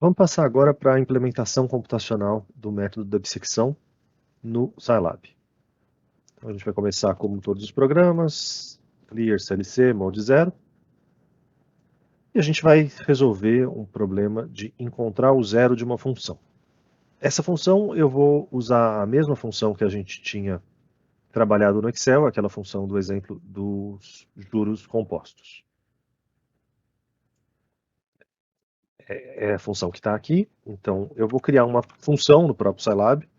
Vamos passar agora para a implementação computacional do método da bissecção no Scilab. Então, a gente vai começar, como todos os programas, Clear CLC, Mode 0. E a gente vai resolver um problema de encontrar o zero de uma função. Essa função eu vou usar a mesma função que a gente tinha trabalhado no Excel, aquela função do exemplo dos juros compostos. É a função que está aqui, então eu vou criar uma função no próprio Scilab,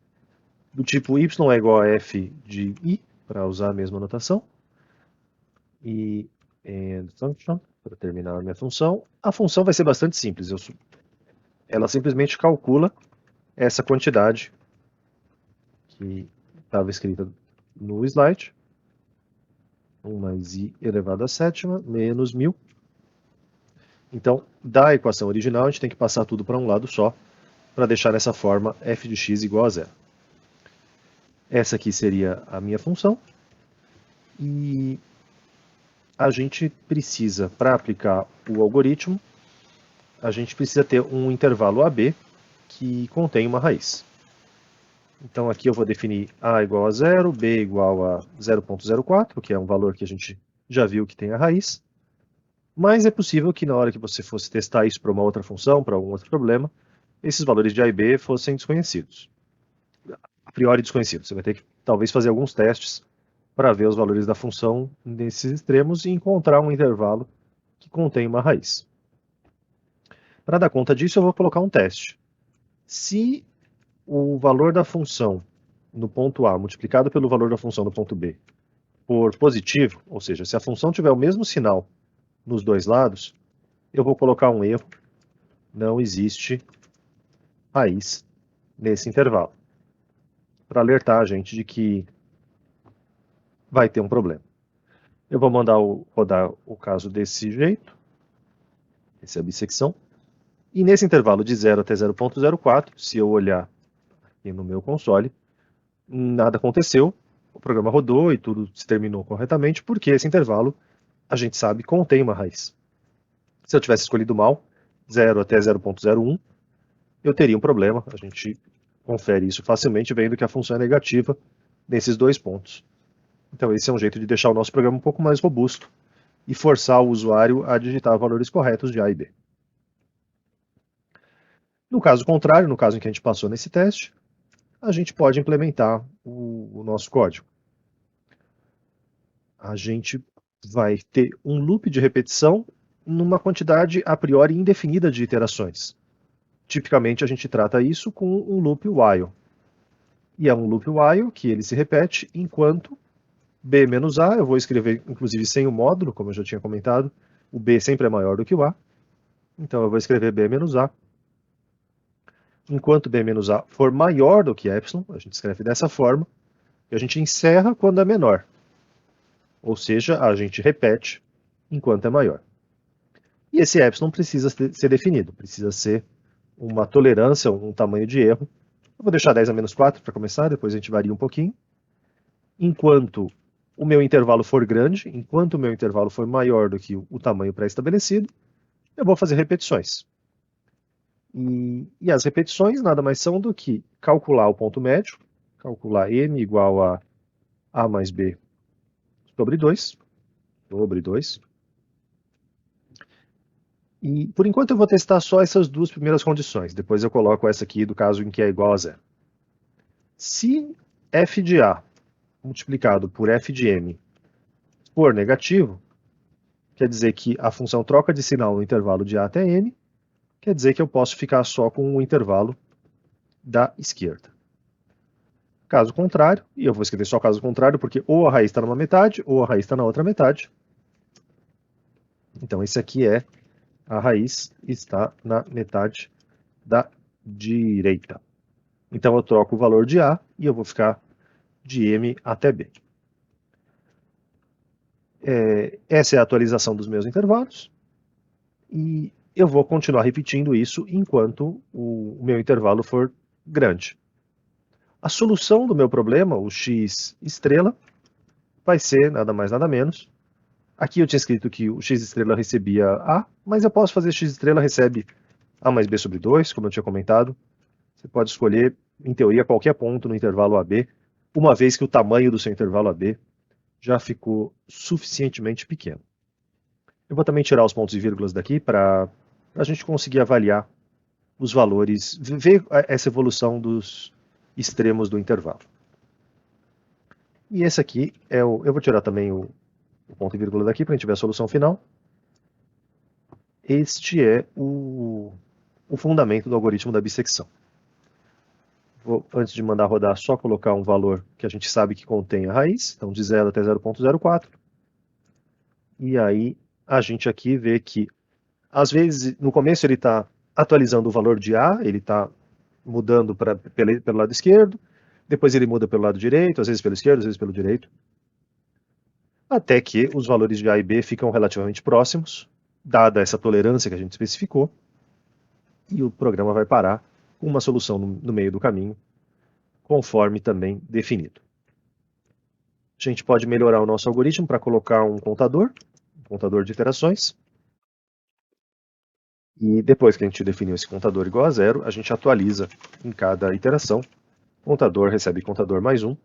do tipo y é igual a f de i, para usar a mesma notação, e end function, para terminar a minha função. A função vai ser bastante simples, ela simplesmente calcula essa quantidade que estava escrita no slide, 1 mais i elevado à sétima, menos 1000. Então, da equação original, a gente tem que passar tudo para um lado só, para deixar nessa forma f de x igual a zero. Essa aqui seria a minha função, e a gente precisa, para aplicar o algoritmo, a gente precisa ter um intervalo AB que contém uma raiz. Então aqui eu vou definir A igual a 0, B igual a 0.04, que é um valor que a gente já viu que tem a raiz. Mas é possível que na hora que você fosse testar isso para uma outra função, para algum outro problema, esses valores de A e B fossem desconhecidos. A priori desconhecidos. Você vai ter que talvez fazer alguns testes para ver os valores da função nesses extremos e encontrar um intervalo que contém uma raiz. Para dar conta disso, eu vou colocar um teste. Se o valor da função no ponto A multiplicado pelo valor da função no ponto B for positivo, ou seja, se a função tiver o mesmo sinal nos dois lados, eu vou colocar um erro, não existe raiz nesse intervalo, para alertar a gente de que vai ter um problema. Eu vou mandar rodar o caso desse jeito, essa é a bissecção, e nesse intervalo de 0 até 0.04, se eu olhar aqui no meu console, nada aconteceu, o programa rodou e tudo se terminou corretamente, porque esse intervalo, a gente sabe, contém uma raiz. Se eu tivesse escolhido mal, 0 até 0.01, eu teria um problema. A gente confere isso facilmente vendo que a função é negativa nesses dois pontos. Então esse é um jeito de deixar o nosso programa um pouco mais robusto e forçar o usuário a digitar valores corretos de A e B. No caso contrário, no caso em que a gente passou nesse teste, a gente pode implementar o nosso código. A gente vai ter um loop de repetição numa quantidade a priori indefinida de iterações. Tipicamente a gente trata isso com um loop while. E é um loop while que ele se repete enquanto b menos a, eu vou escrever inclusive sem o módulo, como eu já tinha comentado, o b sempre é maior do que o a, então eu vou escrever b menos a. Enquanto b menos a for maior do que epsilon, a gente escreve dessa forma, e a gente encerra quando é menor. Ou seja, a gente repete enquanto é maior. E esse epsilon precisa ser definido, precisa ser uma tolerância, um tamanho de erro. Eu vou deixar 10 a menos 4 para começar, depois a gente varia um pouquinho. Enquanto o meu intervalo for grande, enquanto o meu intervalo for maior do que o tamanho pré-estabelecido, eu vou fazer repetições. E as repetições nada mais são do que calcular o ponto médio, calcular m igual a a mais b sobre 2, E por enquanto eu vou testar só essas duas primeiras condições, depois eu coloco essa aqui do caso em que é igual a zero. Se f de a multiplicado por f de m for negativo, quer dizer que a função troca de sinal no intervalo de a até n, quer dizer que eu posso ficar só com o intervalo da esquerda. Caso contrário, e eu vou escrever só caso contrário, porque ou a raiz está numa metade, ou a raiz está na outra metade. Então esse aqui é a raiz está na metade da direita. Então eu troco o valor de a e eu vou ficar de m até b. Essa é a atualização dos meus intervalos. E eu vou continuar repetindo isso enquanto o meu intervalo for grande. A solução do meu problema, o x estrela, vai ser nada mais nada menos. Aqui eu tinha escrito que o x estrela recebia a, mas eu posso fazer x estrela recebe A mais B sobre 2, como eu tinha comentado. Você pode escolher, em teoria, qualquer ponto no intervalo AB, uma vez que o tamanho do seu intervalo AB já ficou suficientemente pequeno. Eu vou também tirar os pontos e vírgulas daqui para a gente conseguir avaliar os valores, ver essa evolução dos extremos do intervalo. E esse aqui é o. Eu vou tirar também o ponto e vírgula daqui para a gente ver a solução final. Este é o fundamento do algoritmo da bissecção. Vou, antes de mandar rodar, só colocar um valor que a gente sabe que contém a raiz, então de 0 até 0,04. E aí a gente aqui vê que, às vezes, no começo ele está atualizando o valor de A, ele está mudando pelo lado esquerdo, depois ele muda pelo lado direito, às vezes pelo esquerdo, às vezes pelo direito, até que os valores de A e B ficam relativamente próximos, dada essa tolerância que a gente especificou, e o programa vai parar com uma solução no meio do caminho, conforme também definido. A gente pode melhorar o nosso algoritmo para colocar um contador de iterações, e depois que a gente definiu esse contador igual a zero, a gente atualiza em cada iteração. O contador recebe contador mais 1,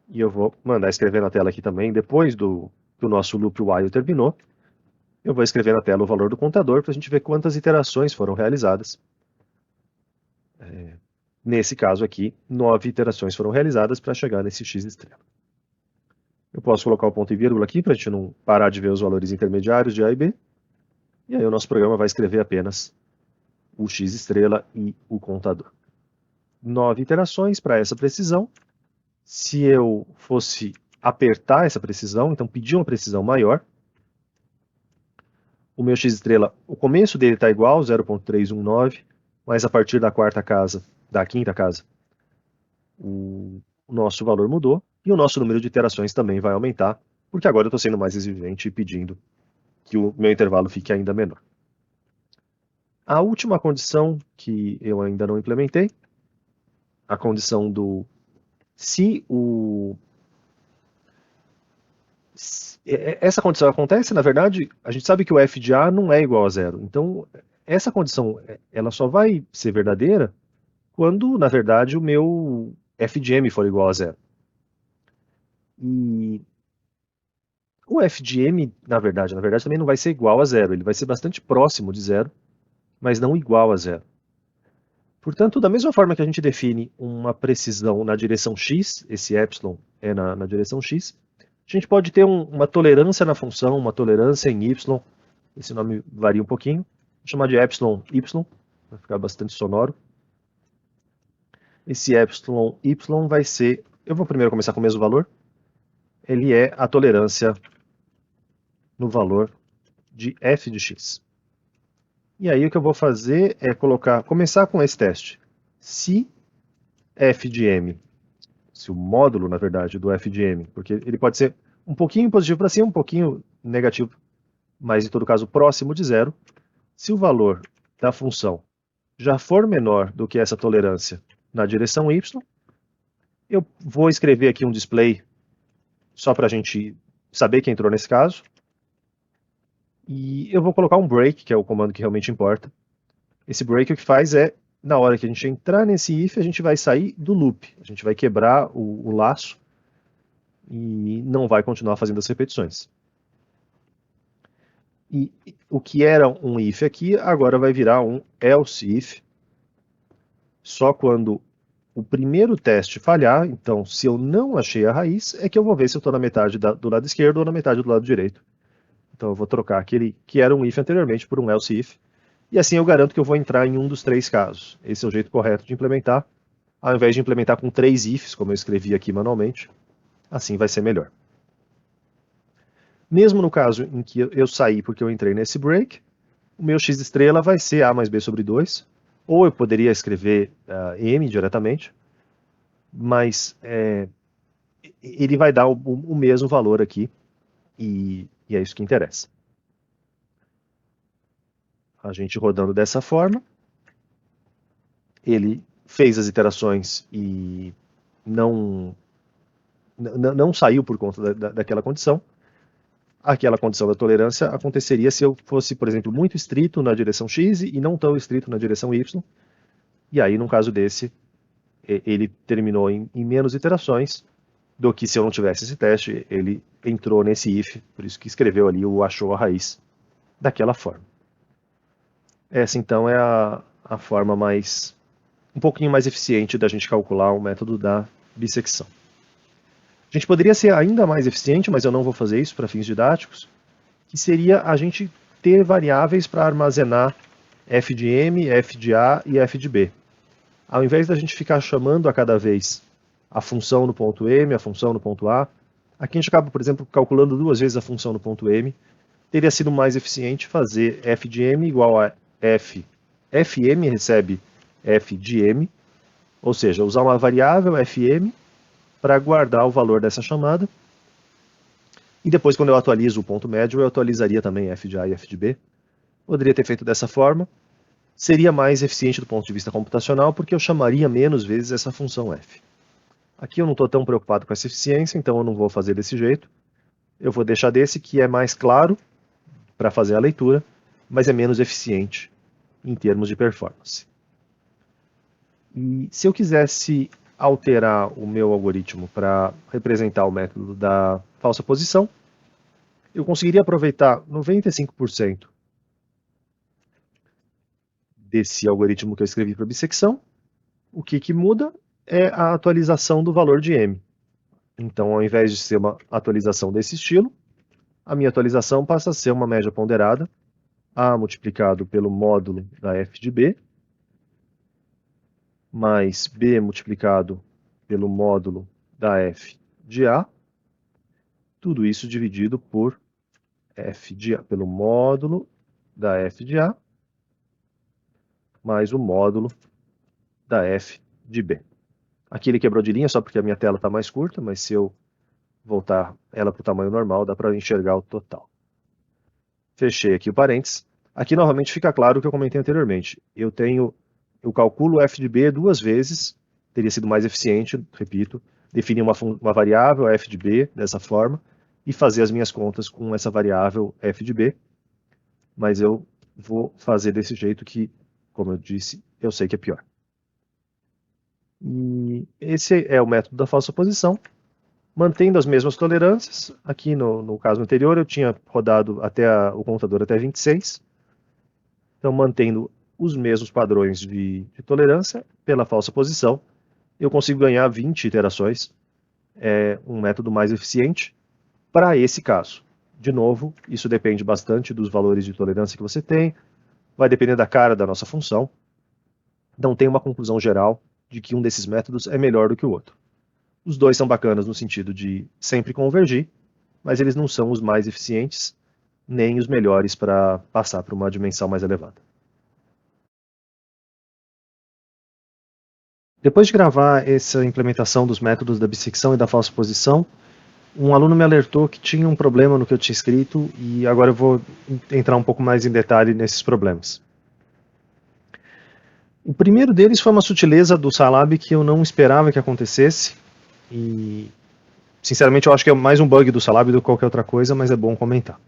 e eu vou mandar escrever na tela aqui também, depois do nosso loop while terminou, eu vou escrever na tela o valor do contador para a gente ver quantas iterações foram realizadas. Nesse caso aqui, 9 iterações foram realizadas para chegar nesse x estrela. Eu posso colocar o ponto e vírgula aqui para a gente não parar de ver os valores intermediários de A e B. E aí o nosso programa vai escrever apenas o x estrela e o contador. 9 iterações para essa precisão. Se eu fosse apertar essa precisão, então pedir uma precisão maior, o meu x estrela, o começo dele está igual, 0.319, mas a partir da quinta casa, o nosso valor mudou, e o nosso número de iterações também vai aumentar, porque agora eu estou sendo mais exigente e pedindo que o meu intervalo fique ainda menor. A última condição que eu ainda não implementei, a condição do se o... Essa condição acontece, na verdade, a gente sabe que o f de A não é igual a zero. Então, essa condição ela só vai ser verdadeira quando, na verdade, o meu f de m for igual a zero. E o f de m, na verdade, também não vai ser igual a zero. Ele vai ser bastante próximo de zero, mas não igual a zero. Portanto, da mesma forma que a gente define uma precisão na direção x, esse epsilon é na direção x, a gente pode ter uma tolerância na função, uma tolerância em y, esse nome varia um pouquinho, vou chamar de epsilon y, vai ficar bastante sonoro. Esse epsilon y vai ser, eu vou primeiro começar com o mesmo valor, ele é a tolerância no valor de f de x. E aí o que eu vou fazer é começar com esse teste. Se f de m, se o módulo, na verdade, do f de m, porque ele pode ser um pouquinho positivo para cima, um pouquinho negativo, mas em todo caso próximo de zero, se o valor da função já for menor do que essa tolerância na direção y, eu vou escrever aqui um display só para a gente saber que entrou nesse caso, e eu vou colocar um break, que é o comando que realmente importa. Esse break o que faz é, na hora que a gente entrar nesse if, a gente vai sair do loop, a gente vai quebrar o laço e não vai continuar fazendo as repetições. E o que era um if aqui, agora vai virar um else if, só quando o primeiro teste falhar, então se eu não achei a raiz, é que eu vou ver se eu estou na metade do lado esquerdo ou na metade do lado direito. Então eu vou trocar aquele que era um if anteriormente por um else if, e assim eu garanto que eu vou entrar em um dos 3 casos. Esse é o jeito correto de implementar, ao invés de implementar com 3 ifs, como eu escrevi aqui manualmente, assim vai ser melhor. Mesmo no caso em que eu saí porque eu entrei nesse break, o meu x estrela vai ser a mais b sobre 2, ou eu poderia escrever m diretamente, mas ele vai dar o mesmo valor aqui, e é isso que interessa. A gente rodando dessa forma, ele fez as iterações e não saiu por conta daquela condição. aquela condição da tolerância aconteceria se eu fosse, por exemplo, muito estrito na direção x e não tão estrito na direção y. E aí, num caso desse, ele terminou em menos iterações do que se eu não tivesse esse teste, ele entrou nesse if, por isso que escreveu ali o achou a raiz daquela forma. Essa então é a forma um pouquinho mais eficiente da gente calcular o método da bissecção. A gente poderia ser ainda mais eficiente, mas eu não vou fazer isso para fins didáticos, que seria a gente ter variáveis para armazenar f de m, f de a e f de b. Ao invés da gente ficar chamando a cada vez a função no ponto m, a função no ponto a, aqui a gente acaba, por exemplo, calculando 2 vezes a função no ponto m. Teria sido mais eficiente fazer f de m igual a fm recebe f de m, ou seja, usar uma variável fm para guardar o valor dessa chamada. E depois, quando eu atualizo o ponto médio, eu atualizaria também f de a e f de b. Poderia ter feito dessa forma. Seria mais eficiente do ponto de vista computacional, porque eu chamaria menos vezes essa função f. Aqui eu não estou tão preocupado com essa eficiência, então eu não vou fazer desse jeito. Eu vou deixar desse, que é mais claro para fazer a leitura, mas é menos eficiente em termos de performance. E se eu quisesse alterar o meu algoritmo para representar o método da falsa posição, eu conseguiria aproveitar 95% desse algoritmo que eu escrevi para bissecção. O que muda é a atualização do valor de m. Então, ao invés de ser uma atualização desse estilo, a minha atualização passa a ser uma média ponderada, a multiplicado pelo módulo da f de b, mais b multiplicado pelo módulo da f de a, tudo isso dividido por f de a, pelo módulo da f de a, mais o módulo da f de b. Aqui ele quebrou de linha só porque a minha tela está mais curta, mas se eu voltar ela para o tamanho normal, dá para enxergar o total. Fechei aqui o parênteses. Aqui novamente fica claro o que eu comentei anteriormente. Eu calculo f de b 2 vezes, teria sido mais eficiente, repito, definir uma variável f de b dessa forma e fazer as minhas contas com essa variável f de b, mas eu vou fazer desse jeito que, como eu disse, eu sei que é pior. E esse é o método da falsa posição, mantendo as mesmas tolerâncias. Aqui no caso anterior eu tinha rodado o contador até 26, então mantendo os mesmos padrões de tolerância pela falsa posição, eu consigo ganhar 20 iterações, é um método mais eficiente para esse caso. De novo, isso depende bastante dos valores de tolerância que você tem, vai depender da cara da nossa função, não tem uma conclusão geral de que um desses métodos é melhor do que o outro. Os dois são bacanas no sentido de sempre convergir, mas eles não são os mais eficientes, nem os melhores para passar para uma dimensão mais elevada. Depois de gravar essa implementação dos métodos da bissecção e da falsa posição, um aluno me alertou que tinha um problema no que eu tinha escrito e agora eu vou entrar um pouco mais em detalhe nesses problemas. O primeiro deles foi uma sutileza do Scilab que eu não esperava que acontecesse e, sinceramente, eu acho que é mais um bug do Scilab do que qualquer outra coisa, mas é bom comentar.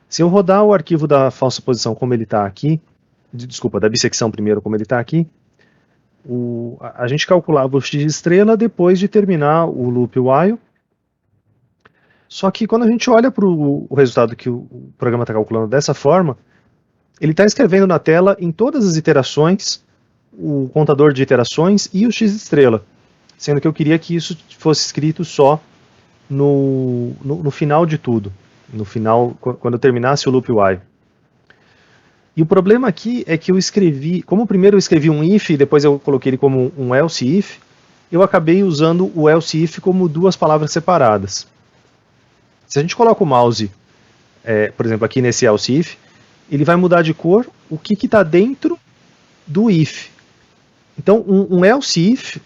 Se eu rodar o arquivo da falsa posição como ele está aqui, da bissecção primeiro como ele está aqui, a gente calculava o x estrela depois de terminar o loop while. Só que quando a gente olha para o resultado que o programa está calculando dessa forma, ele está escrevendo na tela, em todas as iterações, o contador de iterações e o x estrela, sendo que eu queria que isso fosse escrito só no final de tudo, no final, quando eu terminasse o loop while. E o problema aqui é que eu escrevi, como primeiro eu escrevi um if e depois eu coloquei ele como um else if, eu acabei usando o else if como duas palavras separadas. Se a gente coloca o mouse, por exemplo, aqui nesse else if, ele vai mudar de cor o que está dentro do if. Então, um else if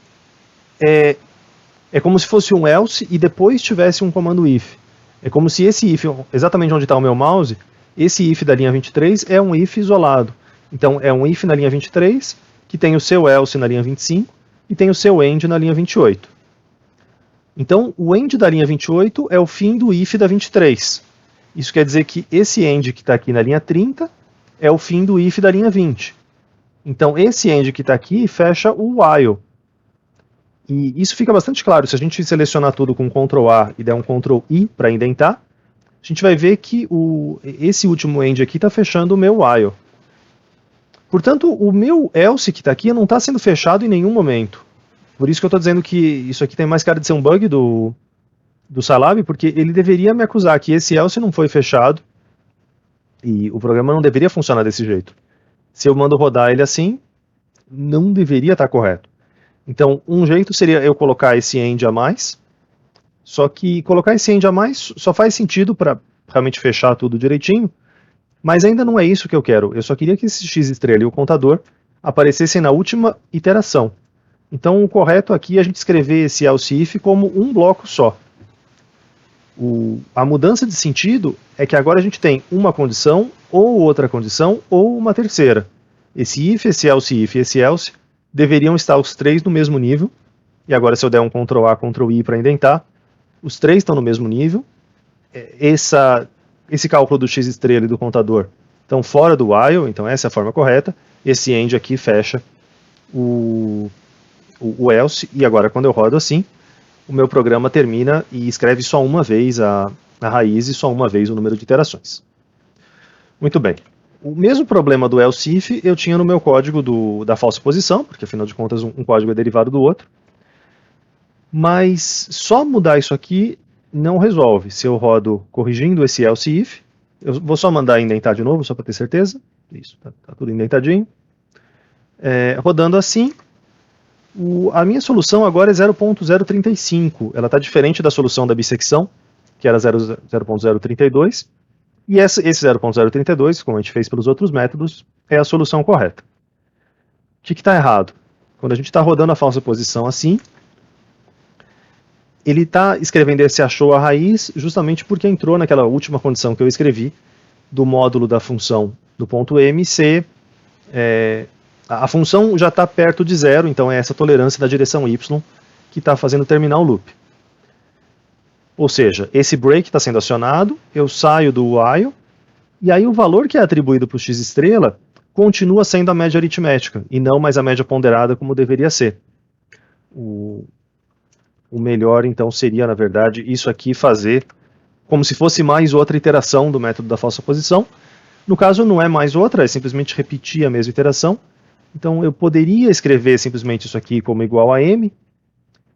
é como se fosse um else e depois tivesse um comando if. É como se esse if, exatamente onde está o meu mouse, esse if da linha 23 é um if isolado. Então, é um if na linha 23, que tem o seu else na linha 25, e tem o seu end na linha 28. Então, o end da linha 28 é o fim do if da 23. Isso quer dizer que esse end que está aqui na linha 30 é o fim do if da linha 20. Então esse end que está aqui fecha o while. E isso fica bastante claro. Se a gente selecionar tudo com Ctrl A e der um Ctrl I para indentar, a gente vai ver que esse último end aqui está fechando o meu while. Portanto, o meu else que está aqui não está sendo fechado em nenhum momento. Por isso que eu estou dizendo que isso aqui tem mais cara de ser um bug do Scilab, porque ele deveria me acusar que esse else não foi fechado e o programa não deveria funcionar desse jeito. Se eu mando rodar ele assim, não deveria estar correto. Então, um jeito seria eu colocar esse end a mais, só que colocar esse end a mais só faz sentido para realmente fechar tudo direitinho, mas ainda não é isso que eu quero. Eu só queria que esse x estrela e o contador aparecessem na última iteração. Então, o correto aqui é a gente escrever esse else if como um bloco só. A mudança de sentido é que agora a gente tem uma condição, ou outra condição, ou uma terceira. Esse if, esse else if e esse else deveriam estar os três no mesmo nível. E agora se eu der um Ctrl A, Ctrl I para indentar, os três estão no mesmo nível. Esse cálculo do x estrela e do contador estão fora do while, então essa é a forma correta. Esse end aqui fecha o else, e agora quando eu rodo assim, o meu programa termina e escreve só uma vez a raiz e só uma vez o número de iterações. Muito bem. O mesmo problema do else if eu tinha no meu código da falsa posição, porque afinal de contas um código é derivado do outro. Mas só mudar isso aqui não resolve. Se eu rodo corrigindo esse else if, eu vou só mandar indentar de novo, só para ter certeza. Isso, tá tudo indentadinho. Rodando assim, a minha solução agora é 0.035. Ela está diferente da solução da bissecção, que era 0.032. E esse 0.032, como a gente fez pelos outros métodos, é a solução correta. O que está errado? Quando a gente está rodando a falsa posição assim, ele está escrevendo esse achou a raiz justamente porque entrou naquela última condição que eu escrevi do módulo da função do ponto M ser... a função já está perto de zero, então é essa tolerância da direção y que está fazendo terminar o loop. Ou seja, esse break está sendo acionado, eu saio do while, e aí o valor que é atribuído para o x estrela continua sendo a média aritmética, e não mais a média ponderada como deveria ser. O melhor, então, seria, na verdade, isso aqui fazer como se fosse mais outra iteração do método da falsa posição. No caso, não é mais outra, é simplesmente repetir a mesma iteração. Então, eu poderia escrever simplesmente isso aqui como igual a m,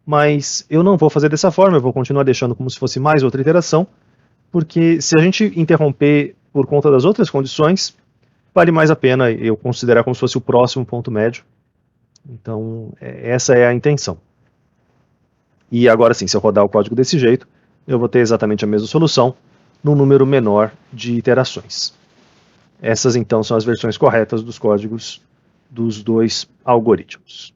mas eu não vou fazer dessa forma, eu vou continuar deixando como se fosse mais outra iteração, porque se a gente interromper por conta das outras condições, vale mais a pena eu considerar como se fosse o próximo ponto médio. Então, essa é a intenção. E agora sim, se eu rodar o código desse jeito, eu vou ter exatamente a mesma solução, num número menor de iterações. Essas, então, são as versões corretas dos códigos dos dois algoritmos.